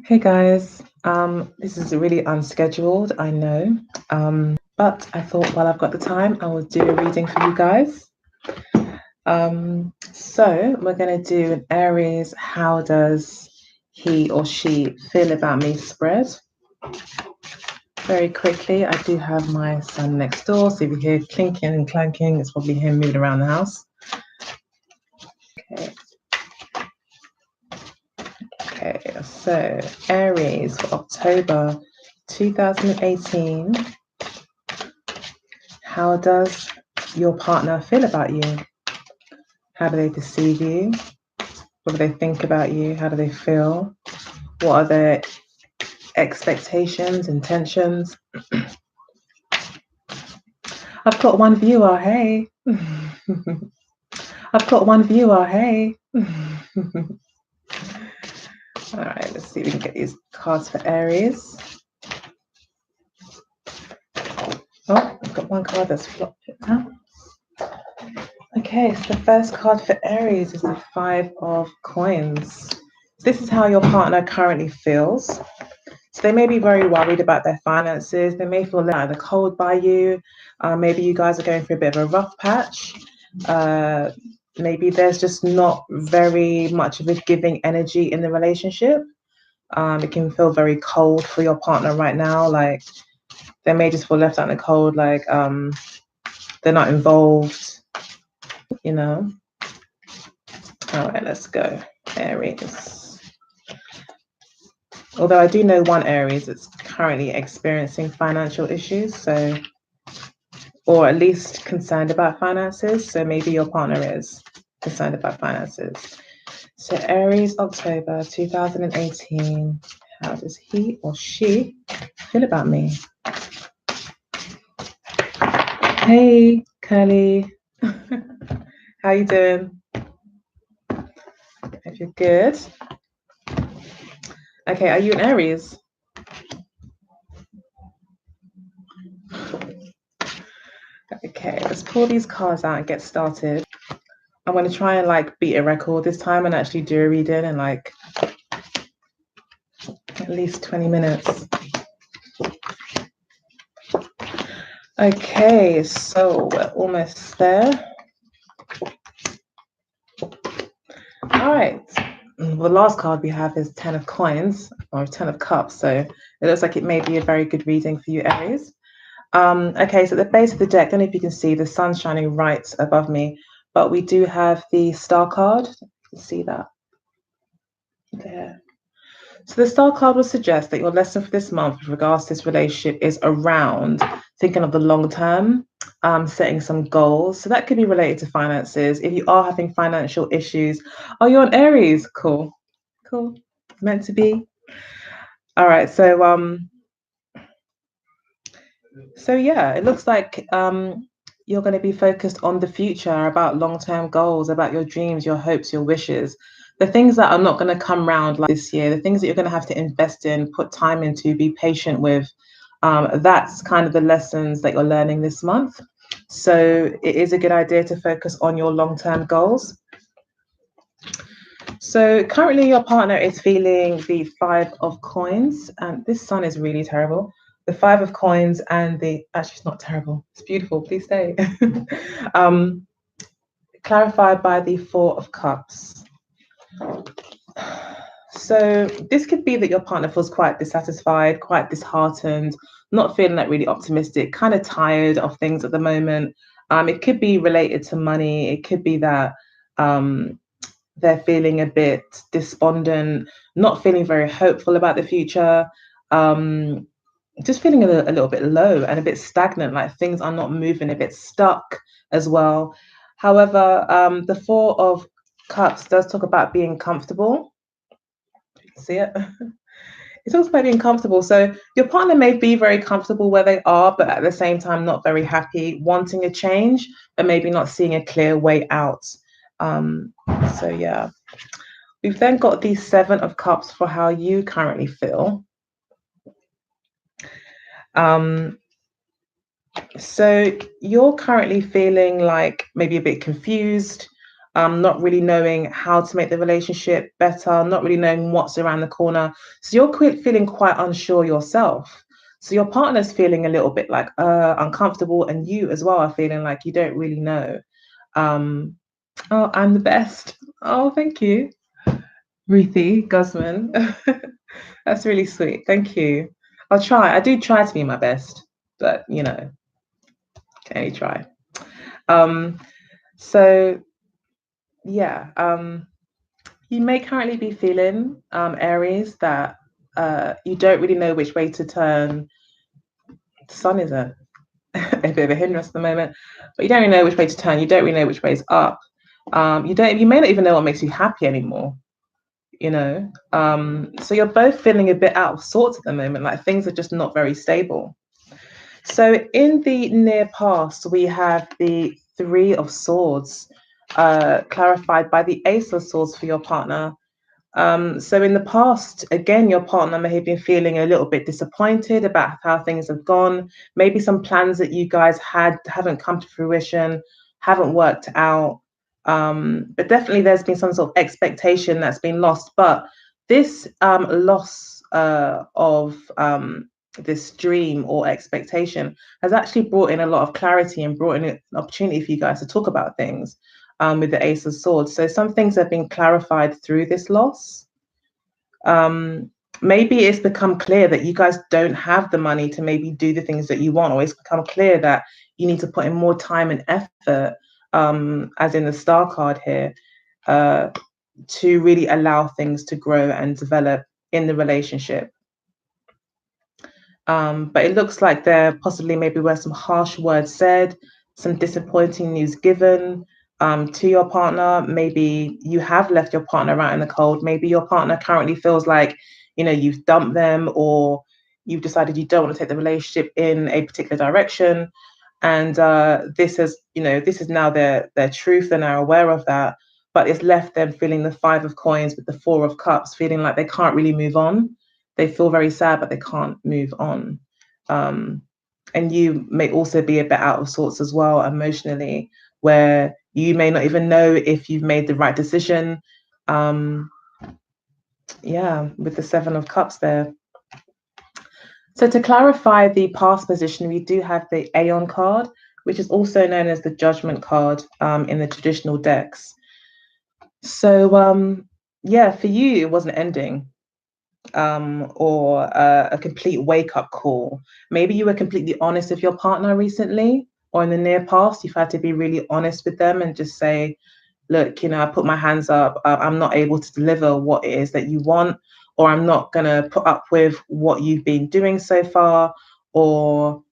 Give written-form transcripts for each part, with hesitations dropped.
Hey guys, this is really unscheduled, I know, but I thought while I've got the time, I will do a reading for you guys. So we're going to do an Aries, how does he or she feel about me spread. Very quickly, I do have my son next door, so if you hear clinking and clanking, it's probably him moving around the house. Okay. Okay, so Aries for October 2018. How does your partner feel about you? How do they perceive you? What do they think about you? How do they feel? What are their expectations, intentions? I've got one viewer, hey. I've got one viewer, hey. All right, let's see if we can get these cards for Aries. Oh, I've got one card that's flopped now. Okay, so the first card for Aries is the Five of Coins. So this is how your partner currently feels. So they may be very worried about their finances. They may feel let out of the cold by you. Maybe you guys are going through a bit of a rough patch. Maybe there's just not very much of a giving energy in the relationship. It can feel very cold for your partner right now. Like they may just feel left out in the cold, like they're not involved, you know. All right, let's go. Aries. Although I do know one Aries that's currently experiencing financial issues, so, or at least concerned about finances. So maybe your partner is concerned about finances. So Aries, October 2018. How does he or she feel about me? Hey, Curly. How you doing? If you're good. Okay, are you an Aries? Okay, let's pull these cards out and get started. I'm going to try and like beat a record this time and actually do a reading in like at least 20 minutes. Okay, so we're almost there. All right. The last card we have is 10 of Coins or 10 of Cups. So it looks like it may be a very good reading for you, Aries. Okay, so at the base of the deck, I don't know if you can see the sun shining right above me, but we do have the star card. You can see that there. So the star card will suggest that your lesson for this month with regards to this relationship is around thinking of the long term, setting some goals. So that could be related to finances. If you are having financial issues, oh, you're an Aries. Cool. Cool. Meant to be. All right. So yeah, it looks like you're going to be focused on the future, about long-term goals, about your dreams, your hopes, your wishes, the things that are not going to come round like this year, the things that you're going to have to invest in, put time into, be patient with. That's kind of the lessons that you're learning this month. So it is a good idea to focus on your long-term goals. So currently your partner is feeling the Five of Coins, and this sun is really terrible. The Five of Coins and actually it's not terrible, it's beautiful, please stay. um, Clarified by the Four of Cups. So this could be that your partner feels quite dissatisfied, quite disheartened, not feeling like really optimistic, kind of tired of things at the moment. It could be related to money. It could be that they're feeling a bit despondent, not feeling very hopeful about the future, just feeling a little bit low and a bit stagnant, like things are not moving, a bit stuck as well. However, the Four of Cups does talk about being comfortable. See it? It talks about being comfortable. So your partner may be very comfortable where they are, but at the same time not very happy, wanting a change, but maybe not seeing a clear way out. So yeah. We've then got the Seven of Cups for how you currently feel. So you're currently feeling like maybe a bit confused, not really knowing how to make the relationship better, not really knowing what's around the corner. So you're feeling quite unsure yourself. So your partner's feeling a little bit like uncomfortable, and you as well are feeling like you don't really know. Um, oh, I'm the best. Oh, thank you, Ruthie Guzman. That's really sweet. Thank you. I'll try. I do try to be my best, but can only try. Um, so yeah, you may currently be feeling, Aries, that you don't really know which way to turn. The sun is a bit of a hindrance at the moment, but you don't really know which way to turn. You don't really know which way is up. You may not even know what makes you happy anymore. So you're both feeling a bit out of sorts at the moment, like things are just not very stable. So in the near past, we have the Three of Swords, clarified by the Ace of Swords for your partner. So in the past, again, your partner may have been feeling a little bit disappointed about how things have gone. Maybe some plans that you guys had haven't come to fruition, haven't worked out. But definitely there's been some sort of expectation that's been lost. But this loss of this dream or expectation has actually brought in a lot of clarity and brought in an opportunity for you guys to talk about things, with the Ace of Swords. So some things have been clarified through this loss. Maybe it's become clear that you guys don't have the money to maybe do the things that you want, or it's become clear that you need to put in more time and effort, as in the Star card here, to really allow things to grow and develop in the relationship. But it looks like there possibly maybe were some harsh words said, some disappointing news given, to your partner. Maybe you have left your partner out in the cold. Maybe your partner currently feels like, you've dumped them, or you've decided you don't want to take the relationship in a particular direction. And this is now their truth, and they're aware of that. But it's left them feeling the Five of Coins with the Four of Cups, feeling like they can't really move on. They feel very sad, but they can't move on. Um, and you may also be a bit out of sorts as well emotionally, where you may not even know if you've made the right decision. With the Seven of Cups there. So to clarify the past position, we do have the Aeon card, which is also known as the Judgment card, in the traditional decks. So for you, it wasn't ending, or a complete wake up call. Maybe you were completely honest with your partner recently, or in the near past, you've had to be really honest with them and just say, look, I put my hands up. I'm not able to deliver what it is that you want, or I'm not going to put up with what you've been doing so far, or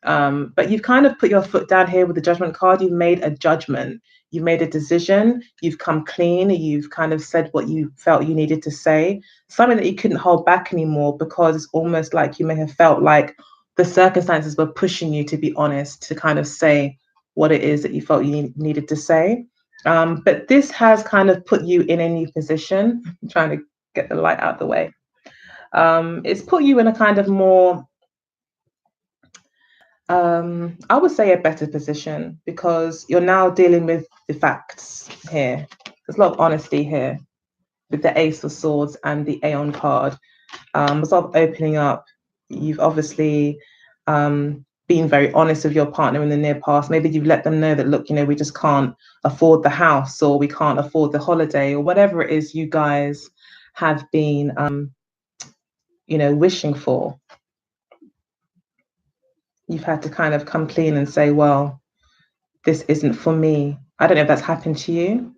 but you've kind of put your foot down here with the Judgment card. You've made a judgment. You've made a decision. You've come clean. You've kind of said what you felt you needed to say, something that you couldn't hold back anymore, because it's almost like you may have felt like the circumstances were pushing you to be honest, to kind of say what it is that you felt you needed to say. But this has kind of put you in a new position. I'm trying to get the light out of the way. It's put you in a kind of more, I would say, a better position, because you're now dealing with the facts here. There's a lot of honesty here with the Ace of Swords and the Aeon card. Sort of opening up. You've obviously been very honest with your partner in the near past. Maybe you've let them know that, look, we just can't afford the house, or we can't afford the holiday, or whatever it is you guys have been, wishing for. You've had to kind of come clean and say, well, this isn't for me. I don't know if that's happened to you.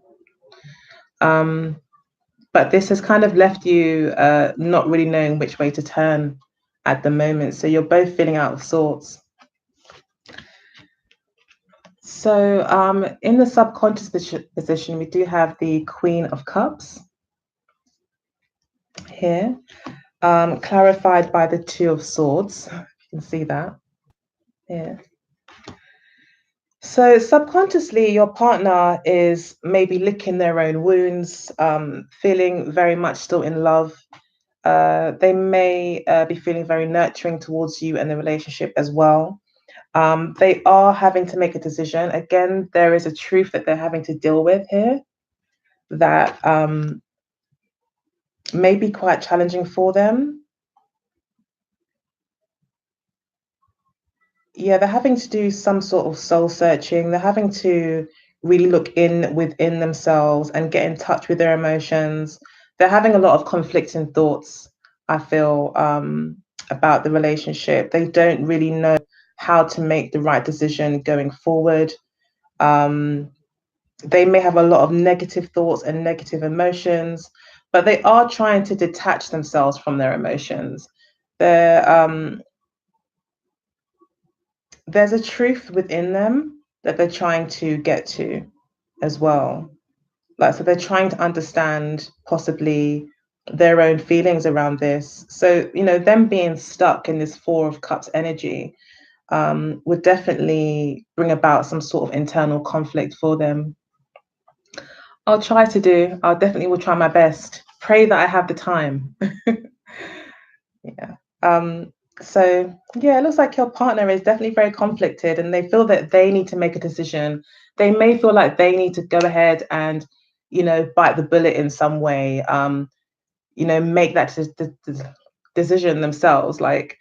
But this has kind of left you not really knowing which way to turn at the moment. So you're both feeling out of sorts. So in the subconscious position, we do have the Queen of Cups here, clarified by the Two of Swords. You can see that here. So subconsciously, your partner is maybe licking their own wounds, feeling very much still in love. They may be feeling very nurturing towards you and the relationship as well. They are having to make a decision. Again, there is a truth that they're having to deal with here. that may be quite challenging for them. Yeah, they're having to do some sort of soul searching. They're having to really look in within themselves and get in touch with their emotions. They're having a lot of conflicting thoughts, I feel, about the relationship. They don't really know how to make the right decision going forward. Um, they may have a lot of negative thoughts and negative emotions, but they are trying to detach themselves from their emotions. They're there's a truth within them that they're trying to get to as well. Like, so they're trying to understand possibly their own feelings around this. So, them being stuck in this Four of Cups energy would definitely bring about some sort of internal conflict for them. I'll definitely will try my best. Pray that I have the time. Yeah. So yeah, it looks like your partner is definitely very conflicted and they feel that they need to make a decision. They may feel like they need to go ahead and, bite the bullet in some way, make that decision themselves. Like,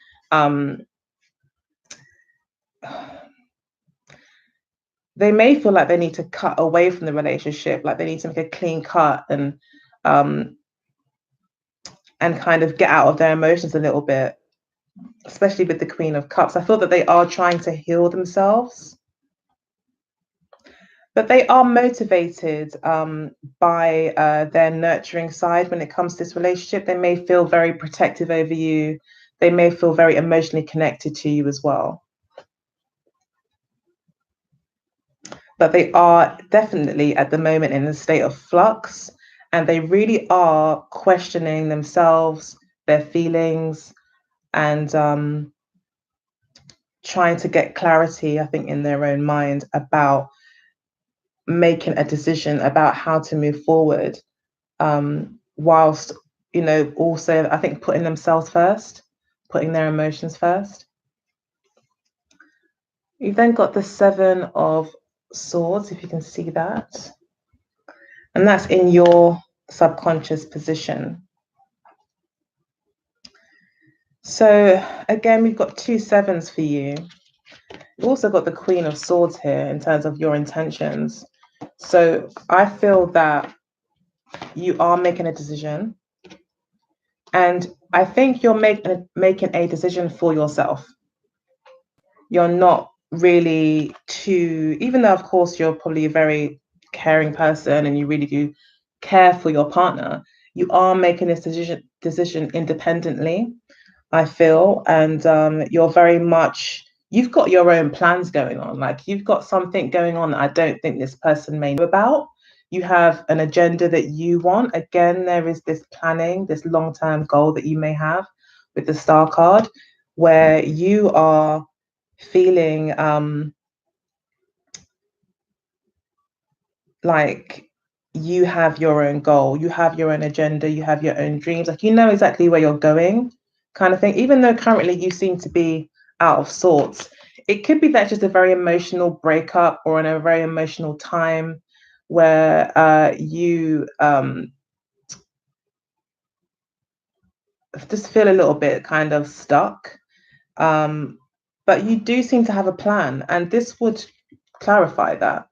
they may feel like they need to cut away from the relationship, like they need to make a clean cut um, and kind of get out of their emotions a little bit, especially with the Queen of Cups. I feel that they are trying to heal themselves, but they are motivated by their nurturing side when it comes to this relationship. They may feel very protective over you. They may feel very emotionally connected to you as well. But they are definitely at the moment in a state of flux, and they really are questioning themselves, their feelings, and trying to get clarity, I think, in their own mind about making a decision about how to move forward, whilst, also, I think, putting themselves first, putting their emotions first. You've then got the Seven of Swords, if you can see that. And that's in your subconscious position. So again, we've got two sevens for you. You've also got the Queen of Swords here in terms of your intentions. So I feel that you are making a decision. And I think you're making a decision for yourself. You're not really too, even though, of course, you're probably a very caring person and you really do care for your partner, you are making this decision independently, I feel. And you're very much, you've got your own plans going on. Like, you've got something going on that I don't think this person may know about. You have an agenda that you want. Again, there is this planning, this long-term goal that you may have with the Star card, where you are feeling like you have your own goal, you have your own agenda, you have your own dreams, like you know exactly where you're going, kind of thing. Even though currently you seem to be out of sorts, it could be that just a very emotional breakup or in a very emotional time where you just feel a little bit kind of stuck. But you do seem to have a plan, and this would clarify that.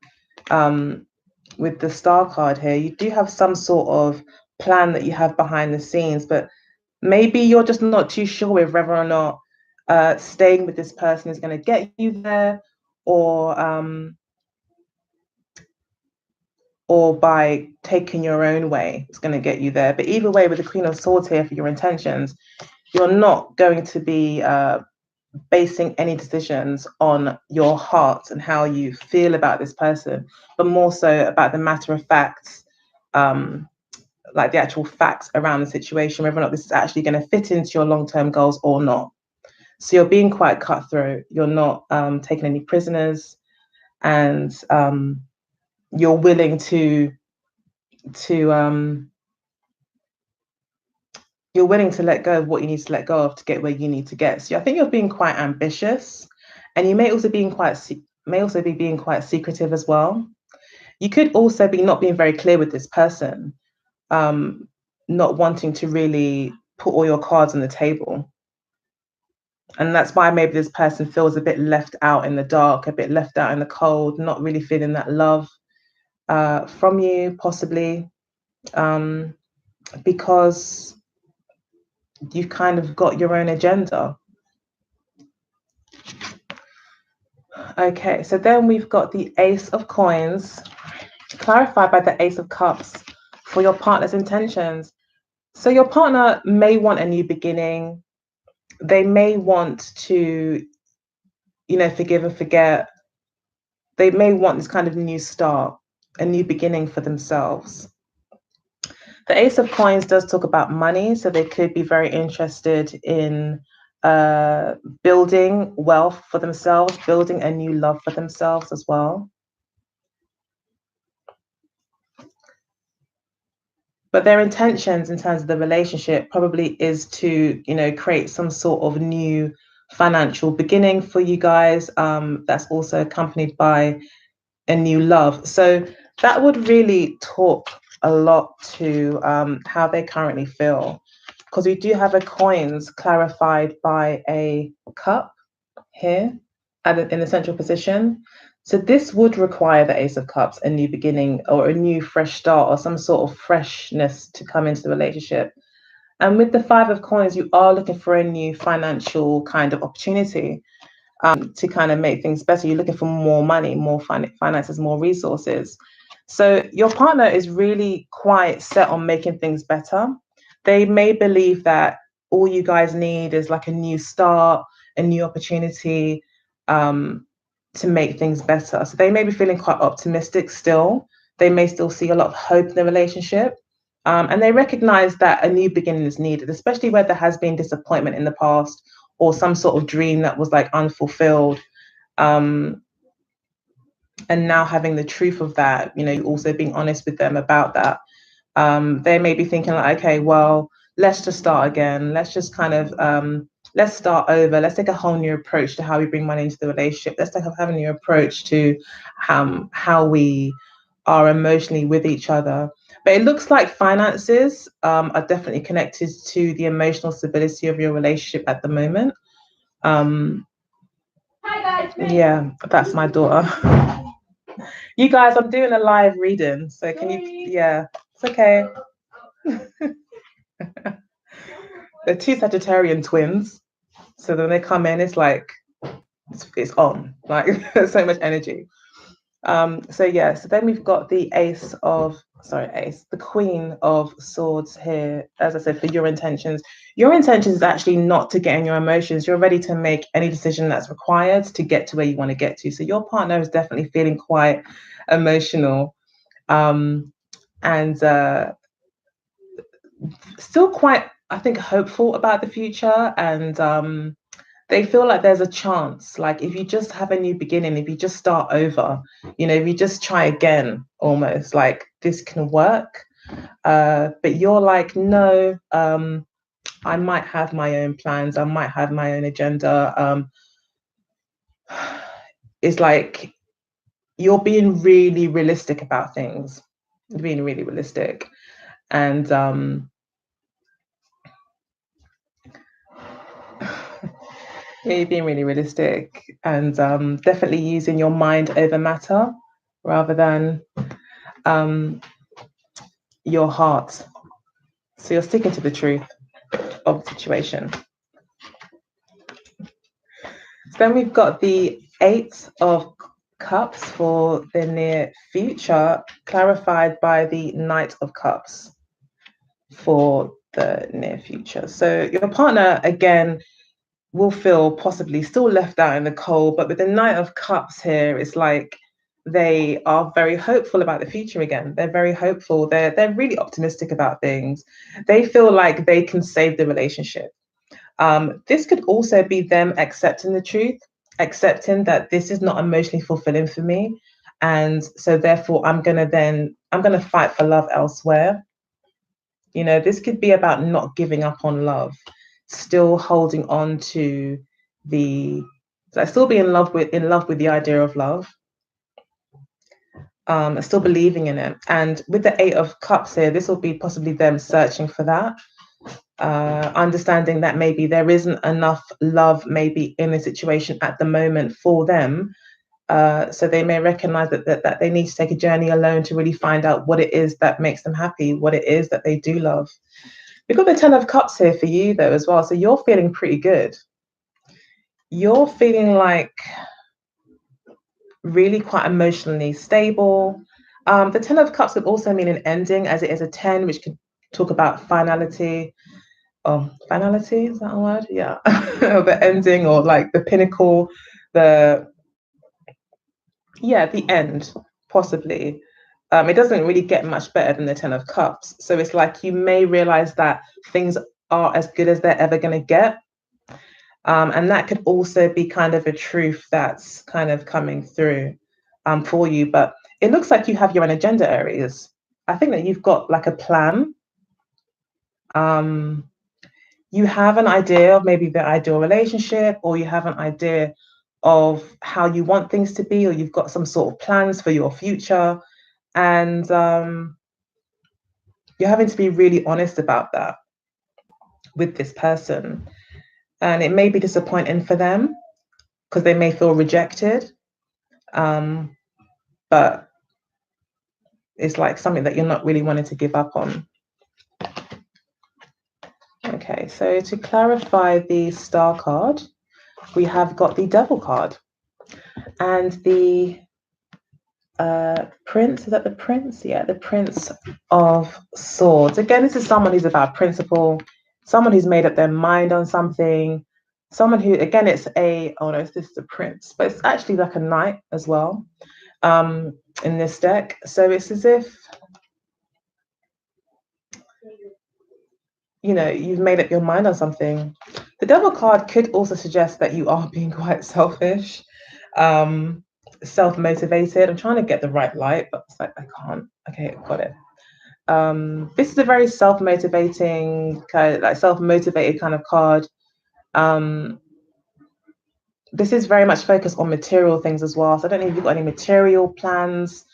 With the Star card here, you do have some sort of plan that you have behind the scenes, but maybe you're just not too sure with whether or not staying with this person is going to get you there, or by taking your own way, it's going to get you there. But either way, with the Queen of Swords here for your intentions, you're not going to be basing any decisions on your heart and how you feel about this person, but more so about the matter of facts, like the actual facts around the situation, whether or not this is actually going to fit into your long-term goals or not. So you're being quite cutthroat. You're not taking any prisoners, and you're willing to you're willing to let go of what you need to let go of to get where you need to get. So I think you're being quite ambitious, and you may also be being quite secretive as well. You could also be not being very clear with this person, not wanting to really put all your cards on the table. And that's why maybe this person feels a bit left out in the dark, a bit left out in the cold, not really feeling that love from you, possibly, because you've kind of got your own agenda. Okay, so then we've got the Ace of Coins, clarified by the Ace of Cups for your partner's intentions. So your partner may want a new beginning. They may want to, forgive and forget. They may want this kind of new start, a new beginning for themselves. The Ace of Coins does talk about money, so they could be very interested in building wealth for themselves, building a new love for themselves as well. But their intentions in terms of the relationship probably is to, create some sort of new financial beginning for you guys, that's also accompanied by a new love. So that would really talk a lot to how they currently feel, because we do have a coins clarified by a cup here in the central position. So this would require the Ace of Cups, a new beginning or a new fresh start or some sort of freshness to come into the relationship. And with the Five of Coins, you are looking for a new financial kind of opportunity to kind of make things better. You're looking for more money, more finances, more resources. So your partner is really quite set on making things better. They may believe that all you guys need is like a new start, a new opportunity to make things better. So they may be feeling quite optimistic still. They may still see a lot of hope in the relationship. And they recognize that a new beginning is needed, especially where there has been disappointment in the past or some sort of dream that was like unfulfilled. And now having the truth of that, also being honest with them about that. They may be thinking like, okay, well, let's just start again. Let's just kind of let's start over. Let's take a whole new approach to how we bring money into the relationship. Let's have a new approach to how we are emotionally with each other. But it looks like finances are definitely connected to the emotional stability of your relationship at the moment. Hi guys. Yeah, that's my daughter. You guys, I'm doing a live reading, so can you? Yeah, it's okay. They're two Sagittarian twins, so when they come in, it's like it's on. Like there's so much energy. So yeah, so then we've got the the Queen of Swords here. As I said, for your intentions. Your intention is actually not to get in your emotions. You're ready to make any decision that's required to get to where you want to get to. So your partner is definitely feeling quite emotional, and still quite, I think, hopeful about the future. And they feel like there's a chance, like if you just have a new beginning, if you just start over, if you just try again, almost like this can work. But you're like, no, I might have my own plans, I might have my own agenda. It's like you're being really realistic about things, being really realistic. And yeah, being really realistic and definitely using your mind over matter rather than your heart. So you're sticking to the truth of the situation. So then we've got the Eight of Cups for the near future, clarified by the Knight of Cups for the near future. So your partner, again, will feel possibly still left out in the cold, but with the Knight of Cups here, it's like they are very hopeful about the future again. They're very hopeful. They're really optimistic about things. They feel like they can save the relationship. This could also be them accepting the truth, accepting that this is not emotionally fulfilling for me. And so therefore I'm gonna fight for love elsewhere. This could be about not giving up on love, still holding on to still be in love with the idea of love. still believing in it. And with the Eight of Cups here, this will be possibly them searching for that, understanding that maybe there isn't enough love maybe in the situation at the moment for them. So they may recognize that they need to take a journey alone to really find out what it is that makes them happy, what it is that they do love. We've got the Ten of Cups here for you though as well. So you're feeling pretty good. You're feeling like really quite emotionally stable. The Ten of Cups could also mean an ending, as it is a 10, which could talk about finality. Oh, finality, is that a word? Yeah. Or the ending, or like the pinnacle, the the end, possibly. It doesn't really get much better than the Ten of Cups. So it's like you may realize that things are as good as they're ever going to get. And that could also be kind of a truth that's kind of coming through for you. But it looks like you have your own agenda, Aries. I think that you've got like a plan. Um, you have an idea of maybe the ideal relationship, or you have an idea of how you want things to be, or you've got some sort of plans for your future. And you're having to be really honest about that with this person. And it may be disappointing for them because they may feel rejected. But it's like something that you're not really wanting to give up on. Okay, so to clarify the star card, we have got the devil card and the prince. Is that the prince? Yeah, the prince of swords. Again, this is someone who's about principle, someone who's made up their mind on something, someone who, again, it's a, oh no, this is the prince, but it's actually like a knight as well in this deck. So it's as if, you know, you've made up your mind on something. The devil card could also suggest that you are being quite selfish, self-motivated. I'm trying to get the right light, but it's like I can't. Okay, got it. This is a very self-motivating kind of, like self-motivated kind of card. This is very much focused on material things as well. So I don't know if you've got any material plans.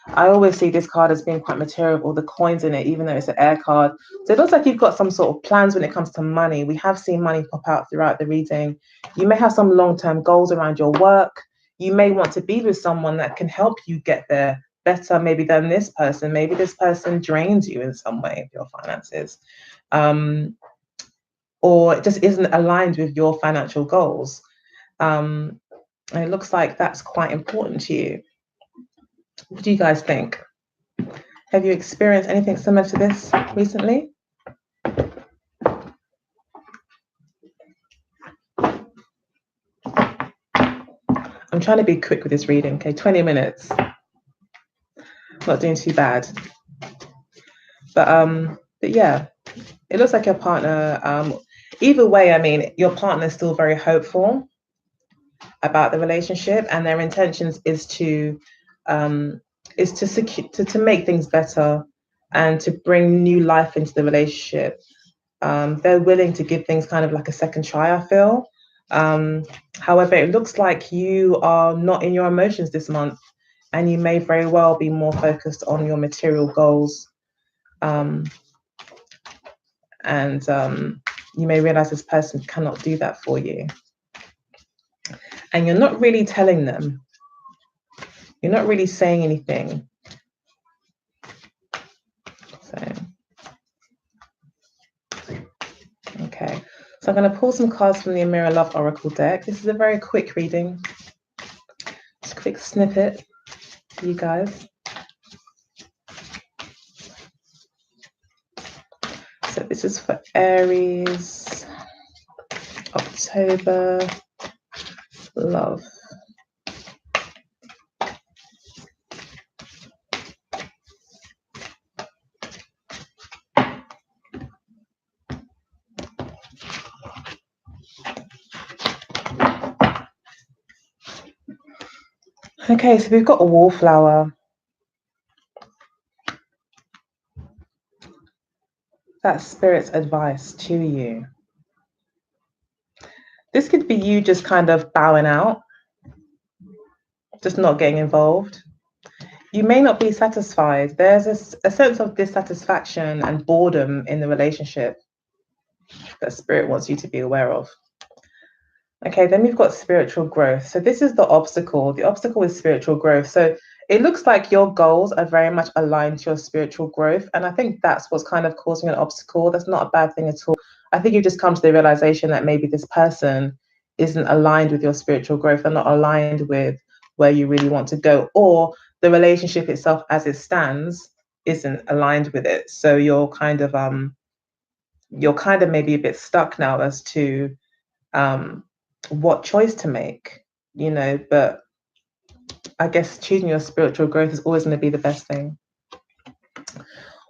I always see this card as being quite material with all the coins in it, even though it's an air card. So it looks like you've got some sort of plans when it comes to money. We have seen money pop out throughout the reading. You may have some long-term goals around your work. You may want to be with someone that can help you get there better, maybe than this person. Maybe this person drains you in some way of your finances. Or it just isn't aligned with your financial goals. And it looks like that's quite important to you. What do you guys think? Have you experienced anything similar to this recently? I'm trying to be quick with this reading, okay? 20 minutes. Not doing too bad. But yeah, it looks like your partner, either way, I mean, your partner is still very hopeful about the relationship, and their intentions is to make things better and to bring new life into the relationship. They're willing to give things kind of like a second try, I feel. However, it looks like you are not in your emotions this month, and you may very well be more focused on your material goals. You may realize this person cannot do that for you. And you're not really telling them. You're not really saying anything. So, okay. So I'm going to pull some cards from the Amira Love Oracle deck. This is a very quick reading. Just a quick snippet for you guys. So this is for Aries, October, love. Okay, so we've got a wallflower. That's Spirit's advice to you. This could be you just kind of bowing out, just not getting involved. You may not be satisfied. There's a sense of dissatisfaction and boredom in the relationship that spirit wants you to be aware of. Okay, then we've got spiritual growth. So this is the obstacle. The obstacle is spiritual growth. So it looks like your goals are very much aligned to your spiritual growth. And I think that's what's kind of causing an obstacle. That's not a bad thing at all. I think you've just come to the realization that maybe this person isn't aligned with your spiritual growth and not aligned with where you really want to go, or the relationship itself as it stands isn't aligned with it. So you're kind of maybe a bit stuck now as to um what choice to make, but I guess choosing your spiritual growth is always going to be the best thing.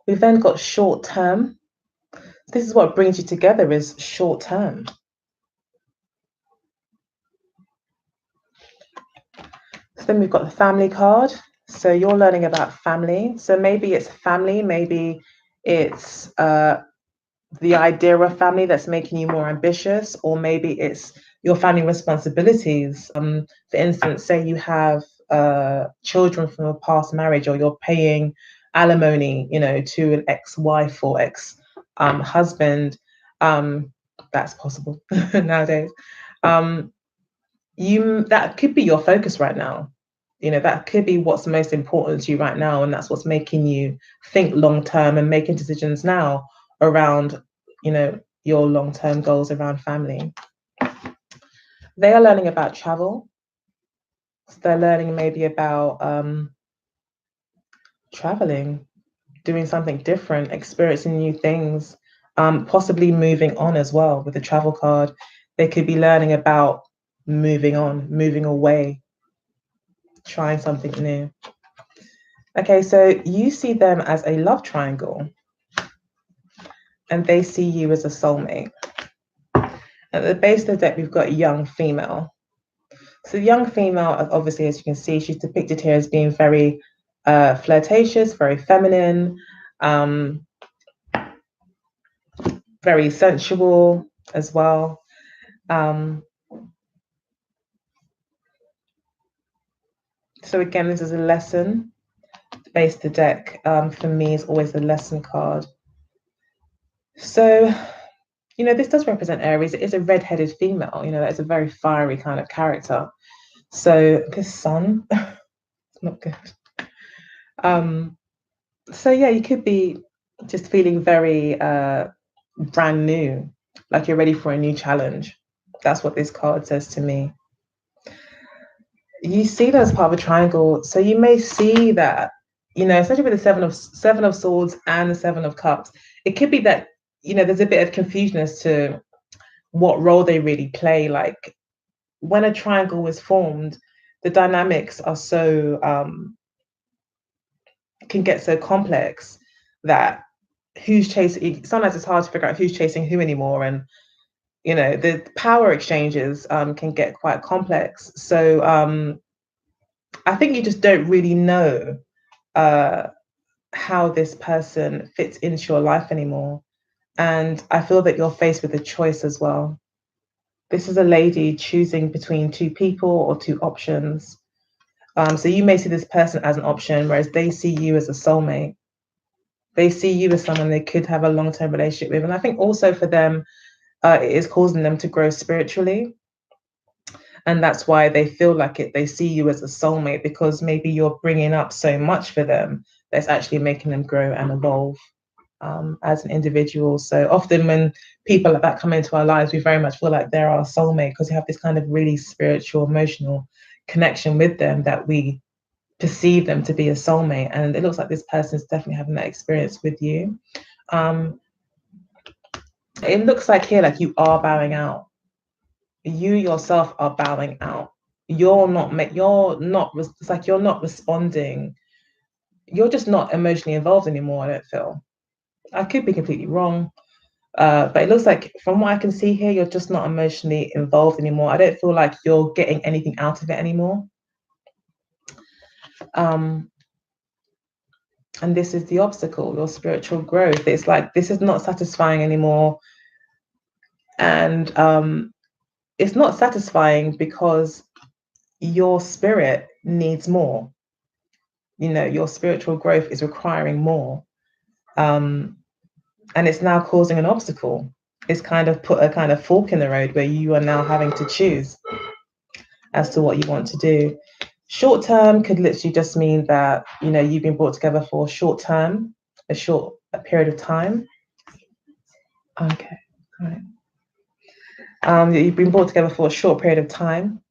We've then got short term. This is what brings you together, is short term. So then we've got the family card. So you're learning about family. So maybe it's family, maybe it's the idea of family that's making you more ambitious, or maybe it's your family responsibilities. For instance, say you have children from a past marriage, or you're paying alimony, to an ex-wife or ex-husband. That's possible nowadays. That could be your focus right now. That could be what's most important to you right now, and that's what's making you think long term and making decisions now around, your long term goals around family. They are learning about travel. So they're learning maybe about traveling, doing something different, experiencing new things, possibly moving on as well with the travel card. They could be learning about moving on, moving away, trying something new. Okay, so you see them as a love triangle, and they see you as a soulmate. At the base of the deck, we've got young female. So young female, obviously, as you can see, she's depicted here as being very flirtatious, very feminine, um, very sensual as well. So again, this is a lesson. Base the deck for me is always a lesson card. So, this does represent Aries. It is a red-headed female. That is a very fiery kind of character. So this sun, it's not good. So yeah, you could be just feeling very brand new, like you're ready for a new challenge. That's what this card says to me. You see that as part of a triangle, so you may see that, especially with the seven of swords and the 7 of cups, it could be that, there's a bit of confusion as to what role they really play. Like when a triangle is formed, the dynamics are so can get so complex that who's chasing, sometimes it's hard to figure out who's chasing who anymore, and the power exchanges can get quite complex. So I think you just don't really know uh, how this person fits into your life anymore. And I feel that you're faced with a choice as well. This is a lady choosing between two people or two options. So you may see this person as an option, whereas they see you as a soulmate. They see you as someone they could have a long-term relationship with. And I think also for them, it is causing them to grow spiritually. And that's why they feel like it. They see you as a soulmate, because maybe you're bringing up so much for them that's actually making them grow and evolve as an individual. So often when people like that come into our lives, we very much feel like they're our soulmate, because we have this kind of really spiritual, emotional connection with them, that we perceive them to be a soulmate. And it looks like this person's definitely having that experience with you. It looks like here, like you are bowing out. You yourself are bowing out. It's like you're not responding. You're just not emotionally involved anymore, I don't feel. I could be completely wrong. But it looks like, from what I can see here, you're just not emotionally involved anymore. I don't feel like you're getting anything out of it anymore. And this is the obstacle, your spiritual growth. It's like, this is not satisfying anymore. And it's not satisfying because your spirit needs more. your spiritual growth is requiring more. And it's now causing an obstacle. It's kind of put a kind of fork in the road where you are now having to choose as to what you want to do. Short term could literally just mean that, you've been brought together for a period of time. Okay, all right. You've been brought together for a short period of time.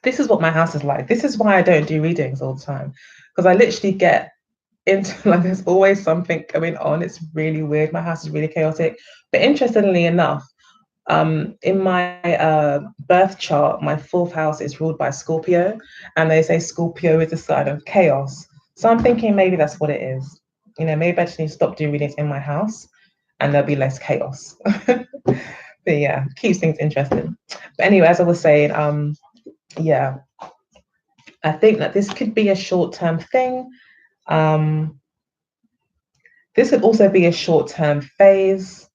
This is what my house is like. This is why I don't do readings all the time, because I literally get into like there's always something going on. It's really weird. My house is really chaotic. But interestingly enough, in my birth chart, my fourth house is ruled by Scorpio, and they say Scorpio is a sign of chaos. So I'm thinking maybe that's what it is. Maybe I just need to stop doing readings in my house, and there'll be less chaos. But yeah, keeps things interesting. But anyway, as I was saying, yeah, I think that this could be a short-term thing. This could also be a short-term phase.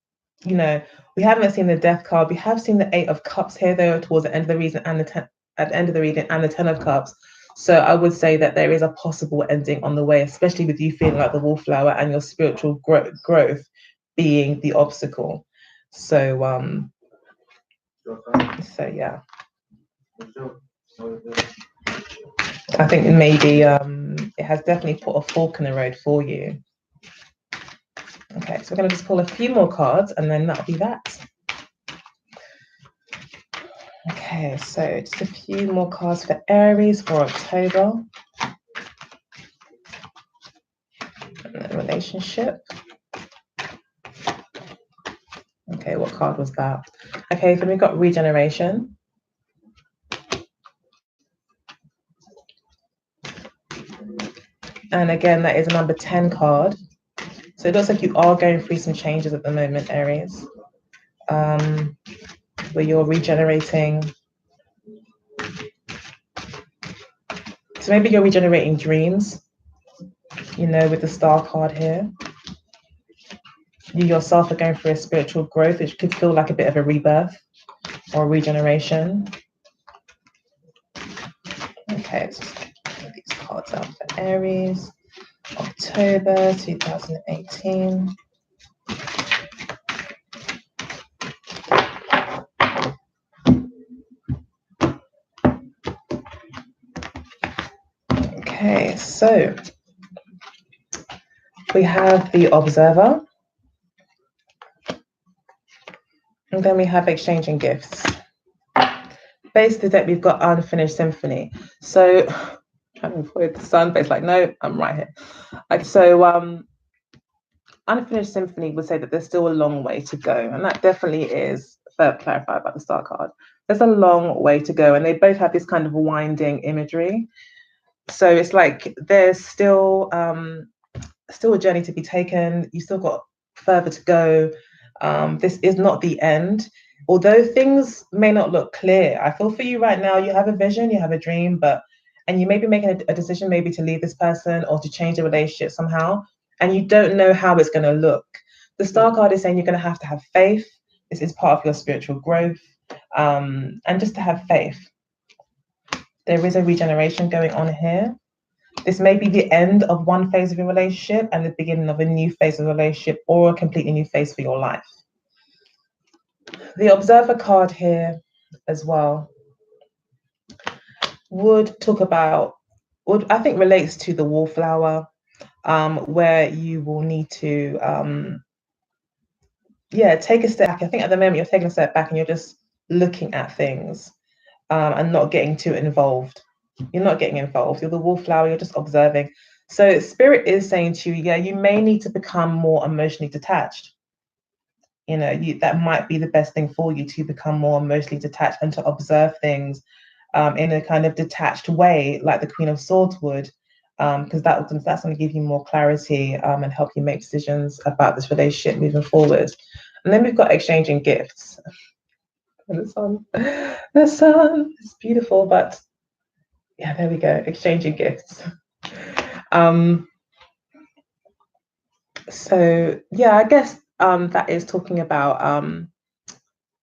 We haven't seen the Death card. We have seen the Eight of Cups here, though, towards the end of the reading and at the end of the reading, and the Ten of Cups. So I would say that there is a possible ending on the way, especially with you feeling like the wallflower and your spiritual growth being the obstacle. So yeah. I think maybe it has definitely put a fork in the road for you. Okay, so we're going to just pull a few more cards and then that'll be that. Okay, so just a few more cards for Aries for October. And then relationship. Okay, what card was that? Okay, so we've got regeneration. And again, that is a number 10 card. So it looks like you are going through some changes at the moment, Aries, where you're regenerating. So maybe you're regenerating dreams, with the Star card here. You yourself are going through a spiritual growth, which could feel like a bit of a rebirth or regeneration. Okay, let's just get these cards out for Aries, October 2018. Okay, so we have the Observer, and then we have Exchanging Gifts. Base of the deck, we've got Unfinished Symphony. So trying to avoid the sun, but it's like, no, I'm right here. So Unfinished Symphony would say that there's still a long way to go, and that definitely is clarified by the Star card. There's a long way to go, and they both have this kind of winding imagery. So it's like there's still a journey to be taken. You still got further to go. This is not the end. Although things may not look clear, I feel for you right now, you have a vision, you have a dream, and you may be making a decision maybe to leave this person or to change the relationship somehow, and you don't know how it's going to look. The Star card is saying you're going to have faith. This is part of your spiritual growth, and just to have faith. There is a regeneration going on here. This may be the end of one phase of your relationship and the beginning of a new phase of a relationship or a completely new phase for your life. The Observer card here as well would I think relates to the wallflower, where you will need to, take a step back. I think at the moment you're taking a step back and you're just looking at things and not getting too involved. You're not getting involved. You're the wallflower, you're just observing. So Spirit is saying to you, you may need to become more emotionally detached. That might be the best thing for you, to become more emotionally detached and to observe things in a kind of detached way, like the Queen of Swords would, because that's going to give you more clarity and help you make decisions about this relationship moving forward. And then we've got Exchanging Gifts. The sun is beautiful, but yeah, there we go, Exchanging Gifts. So yeah, I guess that is talking about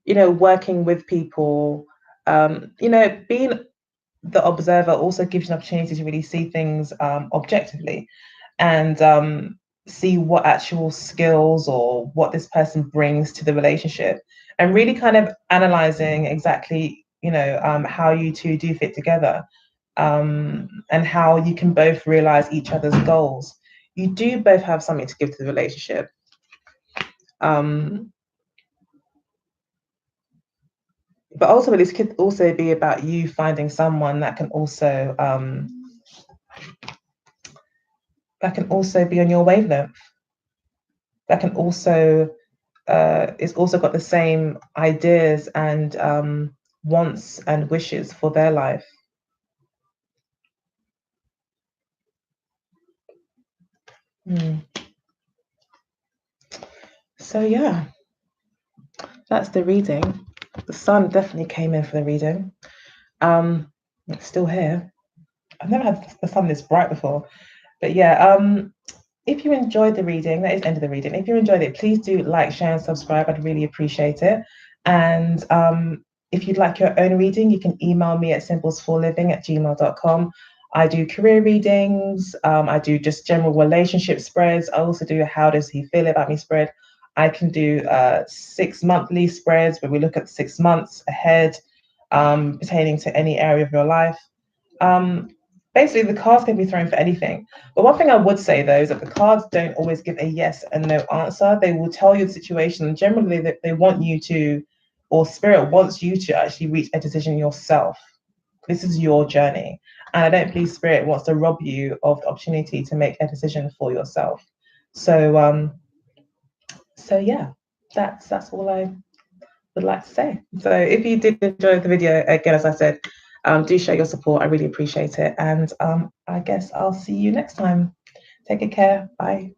working with people, being the observer also gives you an opportunity to really see things objectively, and see what actual skills or what this person brings to the relationship, and really kind of analyzing exactly, how you two do fit together, and how you can both realize each other's goals. You do both have something to give to the relationship. Um, but ultimately, this could also be about you finding someone that can also be on your wavelength, that can also it's also got the same ideas and wants and wishes for their life. So yeah, that's the reading. The sun definitely came in for the reading. It's still here. I've never had the sun this bright before. But yeah, if you enjoyed the reading, that is the end of the reading. If you enjoyed it, please do like, share, and subscribe. I'd really appreciate it. And if you'd like your own reading, you can email me at symbolsforliving@gmail.com. I do career readings. I do just general relationship spreads. I also do a how does he feel about me spread. I can do 6 monthly spreads where we look at 6 months ahead, pertaining to any area of your life. Um, Basically, the cards can be thrown for anything. But one thing I would say, though, is that the cards don't always give a yes and no answer. They will tell you the situation, and generally, they want you to, or spirit wants you to actually reach a decision yourself. This is your journey. And I don't believe spirit wants to rob you of the opportunity to make a decision for yourself. So, so yeah, that's all I would like to say. So if you did enjoy the video, again, as I said, do show your support. I really appreciate it. And I guess I'll see you next time. Take good care. Bye.